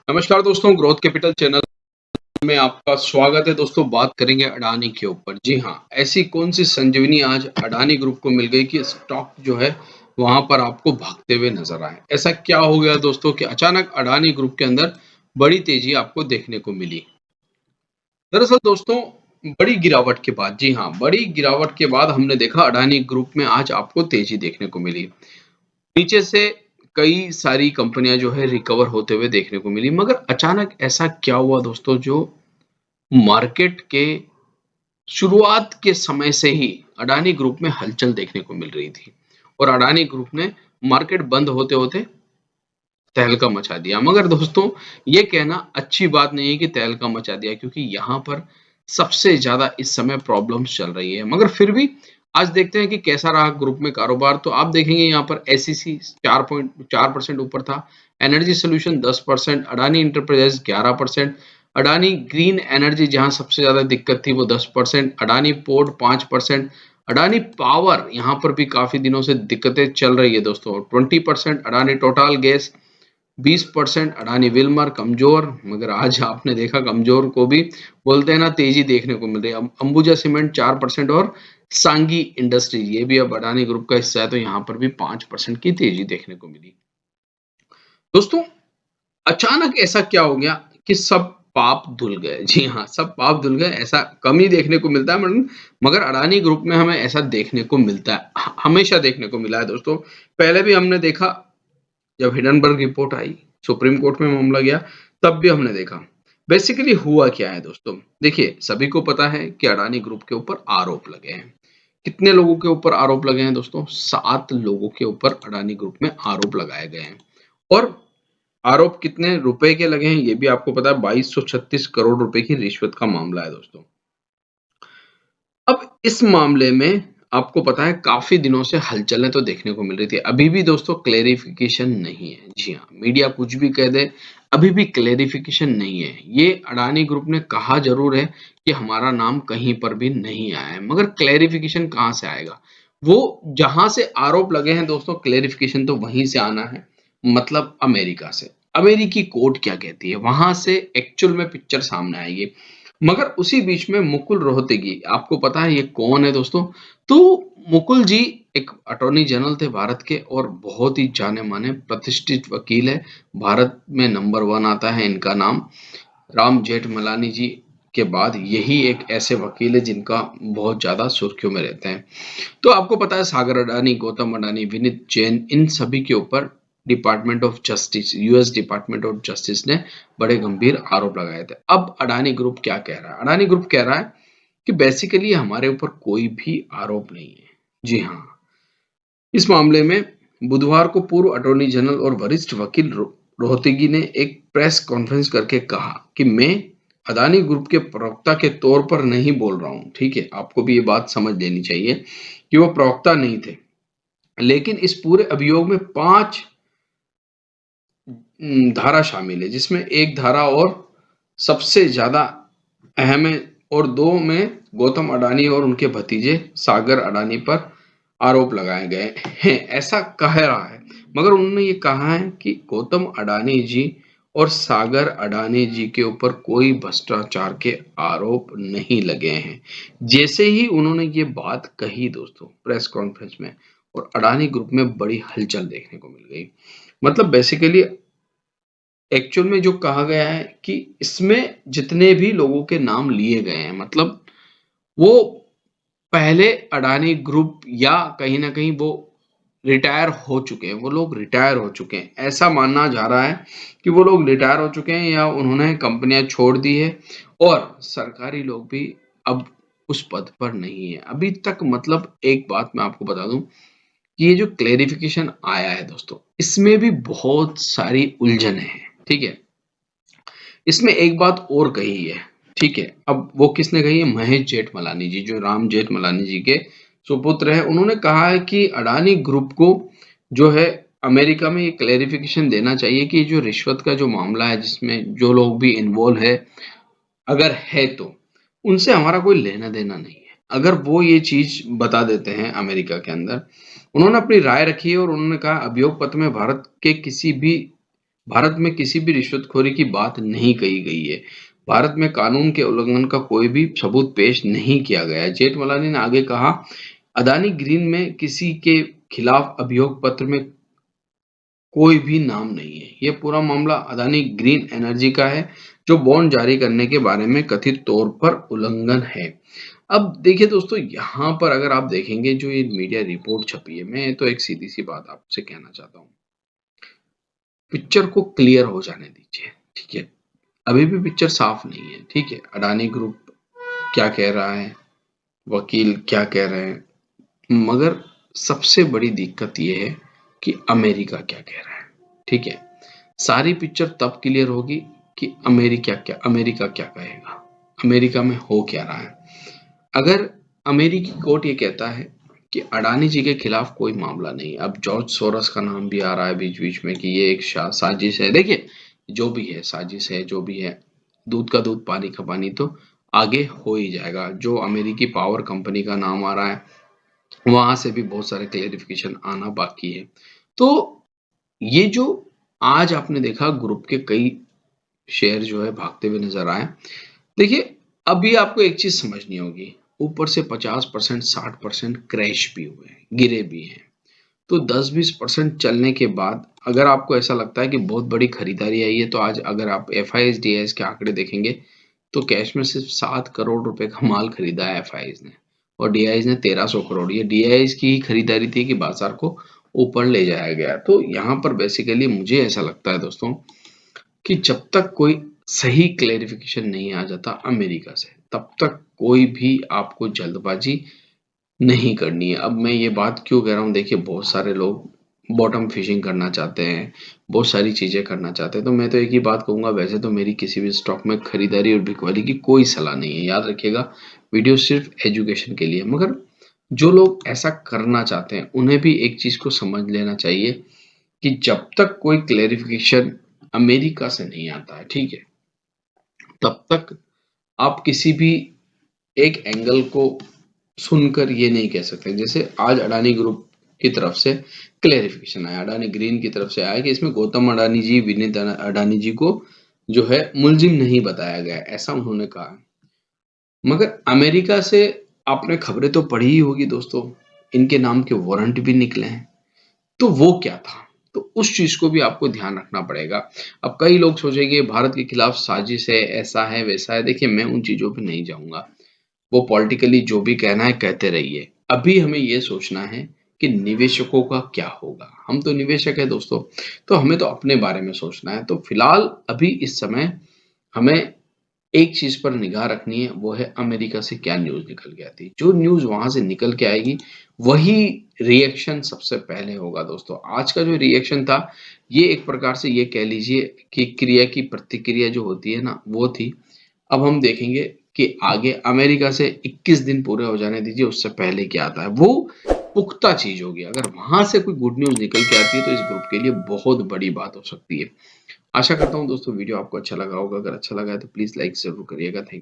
नमस्कार दोस्तों, growth capital channel में आपका स्वागत है। दोस्तों, बात करेंगे अडानी के ऊपर। जी हाँ, ऐसी कौन-सी संजीवनी आज अडानी ग्रुप को मिल गई कि स्टॉक जो है वहाँ पर आपको भागते हुए नज़र आए। ऐसा क्या हो गया दोस्तों कि अचानक अडानी ग्रुप के अंदर बड़ी तेज़ी आपको देखने को मिली? दरअसल दोस्तों, बड़ी गिरावट के बाद, जी हाँ, बड़ी गिरावट के बाद हमने देखा अडानी ग्रुप में आज आपको तेज़ी देखने को मिली। नीचे से कई सारी कंपनियाँ जो है रिकवर होते हुए देखने को मिली, मगर अचानक ऐसा क्या हुआ दोस्तों जो मार्केट के शुरुआत के समय से ही अडानी ग्रुप में हलचल देखने को मिल रही थी और अडानी ग्रुप ने मार्केट बंद होते-होते तहलका मचा दिया। मगर दोस्तों, ये कहना अच्छी बात नहीं है कि तहलका मचा दिया, क्योंकि यहाँ पर सबसे ज़्यादा इस समय प्रॉब्लम्स चल रही है। मगर फिर भी आज देखते हैं कि कैसा रहा ग्रुप में कारोबार। तो आप देखेंगे यहाँ पर एसीसी 4.4% ऊपर था, energy solution 10%, Adani enterprises 11%, Adani green energy जहाँ सबसे ज़्यादा दिक्कत थी वो 10%, अडानी पोर्ट 5%, अडानी पावर यहाँ पर भी काफ़ी दिनों से दिक्कतें चल रही है दोस्तों, 20%, Adani total gas 20%, Adani Wilmer कमजोर। मगर आज आपने देखा कमजोर को भी बोलते हैं ना, तेजी देखने को मिल रही है। अंबुजा सीमेंट 4% और सांगी इंडस्ट्रीज ये भी अब अडानी ग्रुप का हिस्सा है, तो यहाँ पर भी 5% की तेजी देखने को मिली। दोस्तों, अचानक ऐसा क्या हो गया कि सब पाप धुल गए। जी हाँ, सब पाप धुल गए, ऐसा कम ही देखने को मिलता है, मगर अडानी ग्रुप में हमें ऐसा देखने को मिलता है, हमेशा देखने को मिला है दोस्तों। पहले भी हमने देखा, जब हिडनबर्ग रिपोर्ट आई, सुप्रीम कोर्ट में मामला गया, तब भी हमने देखा। बेसिकली हुआ क्या है दोस्तों? देखिए, सभी को पता है कि अडानी ग्रुप के ऊपर आरोप लगे हैं। कितने लोगों के ऊपर आरोप लगे हैं दोस्तों? 7 लोगों के ऊपर अडानी ग्रुप में आरोप लगाए गए हैं। और आरोप कितने रुपए के लगे हैं, ये भी आपको पता है। 2236 करोड़ रुपए की रिश्वत का मामला है दोस्तों। अब इस मामले में आपको पता है काफ़ी दिनों से हलचलें तो देखने को मिल रही थी। अभी भी दोस्तों क्लैरिफ़िकेशन नहीं है। जी हाँ, मीडिया कुछ भी कह दे, अभी भी क्लैरिफ़िकेशन नहीं है। ये अडानी ग्रुप ने कहा ज़रूर है कि हमारा नाम कहीं पर भी नहीं आया है, मगर क्लैरिफ़िकेशन कहाँ से आएगा? वो जहाँ से आरोप लगे हैं दोस्तों, क्लैरिफ़िकेशन तो वहीं से आना है, मतलब अमेरिका से। अमेरिकी कोर्ट क्या कहती है, वहाँ से एक्चुअल में पिक्चर सामने आएगी। मगर उसी बीच में मुकुल रोहतगी, आपको पता है ये कौन है दोस्तों? तो मुकुल जी एक अटॉर्नी जनरल थे भारत के और बहुत ही जाने-माने प्रतिष्ठित वकील है। भारत में नंबर 1 आता है इनका नाम। राम जेठमलानी जी के बाद यही एक ऐसे वकील है जिनका बहुत ज़्यादा सुर्खियों में रहते हैं। तो आपको पता है सागर अडानी, गौतम अडानी, विनीत जैन, इन सभी के ऊपर department of justice, US department of justice ने बड़े गंभीर आरोप लगाए थे। अब अडानी ग्रुप क्या कह रहा है? अडानी ग्रुप कह रहा है कि बेसिकली हमारे ऊपर कोई भी आरोप नहीं है। जी हाँ, इस मामले में बुधवार को पूर्व अटॉर्नी जनरल और वरिष्ठ वकील रोहतगी ने एक प्रेस कॉन्फ्रेंस करके कहा कि मैं अदानी ग्रुप के प्रवक्ता के तौर पर नहीं बोल रहा हूँ। ठीक है, आपको भी ये बात समझ लेनी चाहिए कि वो प्रवक्ता नहीं थे, लेकिन इस पूरे अभियोग में 5 धारा शामिल है, जिसमें एक धारा और सबसे ज़्यादा अहम है, और 2 में गौतम अडानी और उनके भतीजे सागर अडानी पर आरोप लगाए गए हैं, ऐसा कह रहा है। मगर उन्होंने ये कहा है कि गौतम अडानी जी और सागर अडानी जी के ऊपर कोई भ्रष्टाचार के आरोप नहीं लगे हैं। जैसे ही उन्होंने ये बात कही दोस्तों प्रेस कॉन्फ्रेंस में, और अडानी ग्रुप में बड़ी हलचल देखने को मिल गई। मतलब बेसिकली एक्चुअल में जो कहा गया है कि इसमें जितने भी लोगों के नाम लिए गए हैं, मतलब वो पहले अडानी ग्रुप या कहीं न कहीं वो रिटायर हो चुके हैं, वो लोग रिटायर हो चुके हैं। ऐसा माना जा रहा है कि वो लोग रिटायर हो चुके हैं या उन्होंने कंपनियाँ छोड़ दी है, और सरकारी लोग भी अब उस पद पर नहीं है। अभी तक मतलब एक बात मैं आपको बता दूँ कि ये जो क्लैरिफ़िकेशन आया है दोस्तों, इसमें भी बहुत सारी उलझन है, ठीक है? इसमें एक बात और कही है, ठीक है? अब वो किसने कही है? महेश जेठमलानी जी, जो राम जेठमलानी जी के सुपुत्र हैं। उन्होंने कहा है कि अडानी ग्रुप को जो है अमेरिका में ये क्लैरिफ़िकेशन देना चाहिए कि जो रिश्वत का जो मामला है, जिसमें जो लोग भी इन्वॉल्व है, अगर है तो उनसे हमारा कोई लेना-देना नहीं है। अगर वो ये चीज़ बता देते हैं अमेरिका के अंदर, उन्होंने अपनी राय रखी है और उन्होंने कहा अभियोग पत्र में भारत के किसी भी भारत में किसी भी रिश्वतखोरी की बात नहीं कही गई है। भारत में कानून के उल्लंघन का कोई भी सबूत पेश नहीं किया गया है। जेठमलानी ने आगे कहा, अदानी ग्रीन में किसी के खिलाफ अभियोग पत्र में कोई भी नाम नहीं है। ये पूरा मामला अदानी ग्रीन एनर्जी का है, जो बॉन्ड जारी करने के बारे में कथित तौर पर उल्लंघन है। अब देखिए दोस्तों, यहाँ पर अगर आप देखेंगे जो ये मीडिया रिपोर्ट छपी है, मैं तो एक सीधी सी बात आपसे कहना चाहता हूँ, पिक्चर को क्लियर हो जाने दीजिए, ठीक है। अभी भी पिक्चर साफ नहीं है, ठीक है। अडानी ग्रुप क्या कह रहा है, वकील क्या कह रहे हैं, मगर सबसे बड़ी दिक्कत ये है कि अमेरिका क्या कह रहा है, ठीक है। सारी पिक्चर तब क्लियर होगी कि अमेरिका क्या कहेगा, अमेरिका में हो क्या रहा है। अगर अमेरिकी कोर्ट ये कहता है कि अडानी जी के खिलाफ कोई मामला नहीं, अब जॉर्ज सोरस का नाम भी आ रहा है बीच बीच में कि ये एक साजिश है। देखिए, जो भी है साजिश है, जो भी है, दूध का दूध पानी का पानी तो आगे हो ही जाएगा। जो अमेरिकी पावर कंपनी का नाम आ रहा है, वहां से भी बहुत सारे क्लेरिफिकेशन आना बाकी है। तो ये जो आज आपने देखा, ग्रुप के कई शेयर जो है भागते हुए नजर आए। देखिए, अभी आपको एक चीज समझनी होगी, ऊपर से 50% 60% क्रैश भी हुए हैं, गिरे भी हैं। तो 10-20% चलने के बाद अगर आपको ऐसा लगता है कि बहुत बड़ी खरीदारी आई है, तो आज अगर आप एफआईएस डीआईएस के आंकड़े देखेंगे तो कैश में सिर्फ 7 करोड़ रुपए का माल खरीदा है एफआईएस ने, और डीआईएस ने 1300 करोड़। ये डीआईएस की ही खरीदारी थी कि बाजार को ऊपर ले जाया गया। तो यहाँ पर बेसिकली मुझे ऐसा लगता है दोस्तों कि जब तक कोई सही क्लेरिफिकेशन नहीं आ जाता अमेरिका से, तब तक कोई भी आपको जल्दबाजी नहीं करनी है। अब मैं ये बात क्यों कह रहा हूँ, देखिए बहुत सारे लोग बॉटम फिशिंग करना चाहते हैं, बहुत सारी चीजें करना चाहते हैं। तो मैं तो एक ही बात कहूंगा, वैसे तो मेरी किसी भी स्टॉक में खरीदारी और बिकवाली की कोई सलाह नहीं है। याद रखिएगा, वीडियो सिर्फ एजुकेशन के लिए। मगर जो लोग ऐसा करना चाहते हैं उन्हें भी एक चीज को समझ लेना चाहिए कि जब तक कोई क्लेरिफिकेशन अमेरिका से नहीं आता है, ठीक है, तब तक आप किसी भी एक एंगल को सुनकर ये नहीं कह सकते। जैसे आज अडानी ग्रुप की तरफ से क्लेरिफिकेशन आया, अडानी ग्रीन की तरफ से आया कि इसमें गौतम अडानी जी, विनीत अडानी जी को जो है मुलजिम नहीं बताया गया, ऐसा उन्होंने कहा। मगर अमेरिका से आपने खबरें तो पढ़ी ही होगी दोस्तों, इनके नाम के वारंट भी निकले हैं। तो वो क्या था, तो उस चीज को भी आपको ध्यान रखना पड़ेगा। अब कई लोग सोचेंगे भारत के खिलाफ साजिश है, ऐसा है वैसा है। देखिए, मैं उन चीजों पे नहीं जाऊंगा, वो पॉलिटिकली जो भी कहना है कहते रहिए। अभी हमें ये सोचना है कि निवेशकों का क्या होगा। हम तो निवेशक है दोस्तों, तो हमें तो अपने बारे में सोचना है। तो फिलहाल अभी इस समय हमें एक चीज पर निगाह रखनी है, वो है अमेरिका से क्या न्यूज निकल के आती है। जो न्यूज वहां से निकल के आएगी वही रिएक्शन सबसे पहले होगा दोस्तों। आज का जो रिएक्शन था, ये एक प्रकार से ये कह लीजिए कि क्रिया की प्रतिक्रिया जो होती है ना, वो थी। अब हम देखेंगे कि आगे अमेरिका से 21 दिन पूरे हो जाने दीजिए, उससे पहले क्या आता है, वो पुख्ता चीज होगी। अगर वहां से कोई गुड न्यूज निकल के आती है तो इस ग्रुप के लिए बहुत बड़ी बात हो सकती है। आशा करता हूँ दोस्तों वीडियो आपको अच्छा लगा होगा। अगर अच्छा लगा है तो प्लीज लाइक जरूर करिएगा। Thank you.